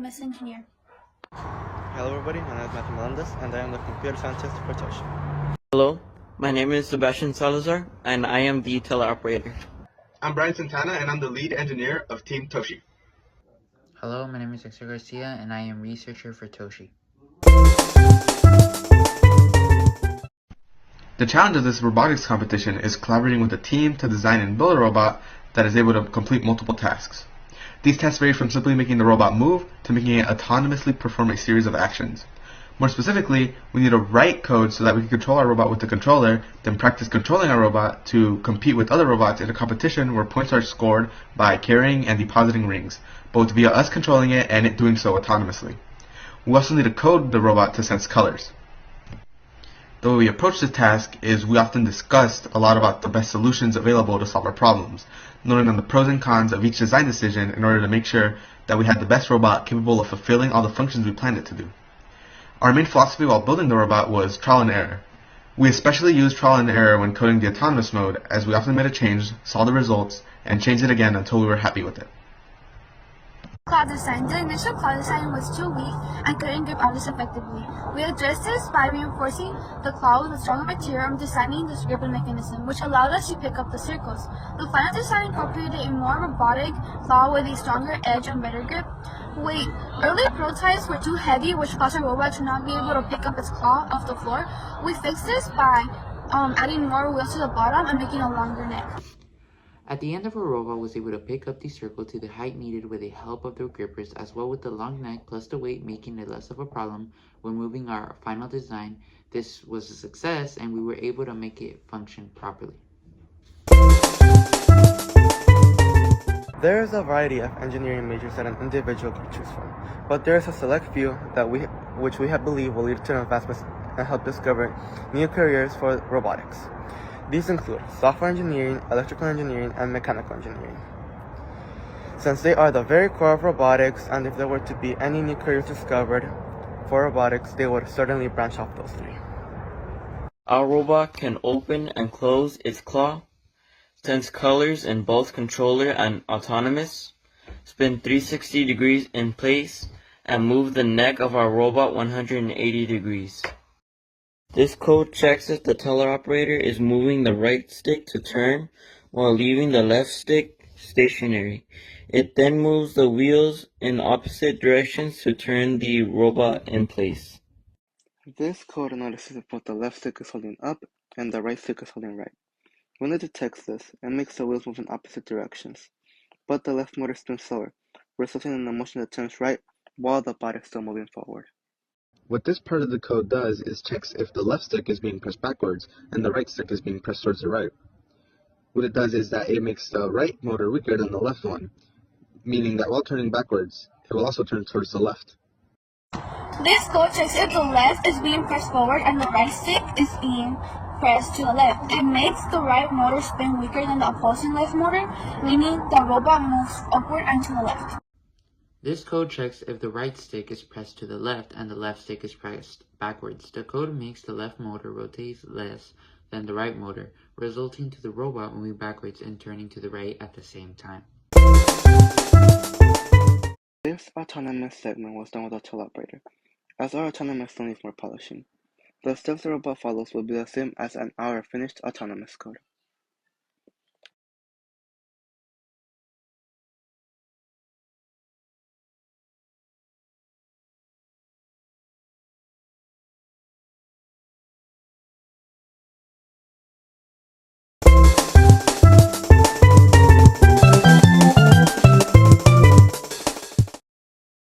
autonomous engineer. Hello everybody, my name is Matthew Melendez and I am the computer scientist for Toshi. Hello, my name is Sebastian Salazar and I am the teleoperator. I'm Brian Santana and I'm the lead engineer of Team Toshi. Hello, my name is Hector Garcia and I am researcher for Toshi. The challenge of this robotics competition is collaborating with a team to design and build a robot that is able to complete multiple tasks. These tasks vary from simply making the robot move to making it autonomously perform a series of actions. More specifically, we need to write code so that we can control our robot with the controller, then practice controlling our robot to compete with other robots in a competition where points are scored by carrying and depositing rings, both via us controlling it and it doing so autonomously. We also need to code the robot to sense colors. The way we approach this task is we often discussed a lot about the best solutions available to solve our problems, noting on the pros and cons of each design decision in order to make sure that we had the best robot capable of fulfilling all the functions we planned it to do. Our main philosophy while building the robot was trial and error. We especially used trial and error when coding the autonomous mode, as we often made a change, saw the results, and changed it again until we were happy with it. Claw design. The initial claw design was too weak and couldn't grip objects effectively. We addressed this by reinforcing the claw with a stronger material and designing this gripping mechanism, which allowed us to pick up the circles. The final design incorporated a more robotic claw with a stronger edge and better grip. Earlier prototypes were too heavy, which caused our robot to not be able to pick up its claw off the floor. We fixed this by adding more wheels to the bottom and making a longer neck. At the end of our robot was able to pick up the circle to the height needed with the help of the grippers, as well with the long neck plus the weight, making it less of a problem when moving our final design. This was a success and we were able to make it function properly. There is a variety of engineering majors that an individual can choose from, but there is a select few that which we believe will lead to advancements and help discover new careers for robotics. These include software engineering, electrical engineering, and mechanical engineering. Since they are the very core of robotics, and if there were to be any new careers discovered for robotics, they would certainly branch off those three. Our robot can open and close its claw, sense colors in both controller and autonomous, spin 360 degrees in place, and move the neck of our robot 180 degrees. This code checks if the teleoperator is moving the right stick to turn while leaving the left stick stationary. It then moves the wheels in opposite directions to turn the robot in place. This code notices if both the left stick is holding up and the right stick is holding right. When it detects this, it makes the wheels move in opposite directions, but the left motor spins slower, resulting in a motion that turns right while the body is still moving forward. What this part of the code does is checks if the left stick is being pressed backwards and the right stick is being pressed towards the right. What it does is that it makes the right motor weaker than the left one, meaning that while turning backwards, it will also turn towards the left. This code checks if the left is being pressed forward and the right stick is being pressed to the left. It makes the right motor spin weaker than the opposing left motor, meaning the robot moves upward and to the left. This code checks if the right stick is pressed to the left and the left stick is pressed backwards. The code makes the left motor rotate less than the right motor, resulting to the robot moving backwards and turning to the right at the same time. This autonomous segment was done with a teleoperator, as our autonomous still needs more polishing. The steps the robot follows will be the same as in our finished autonomous code.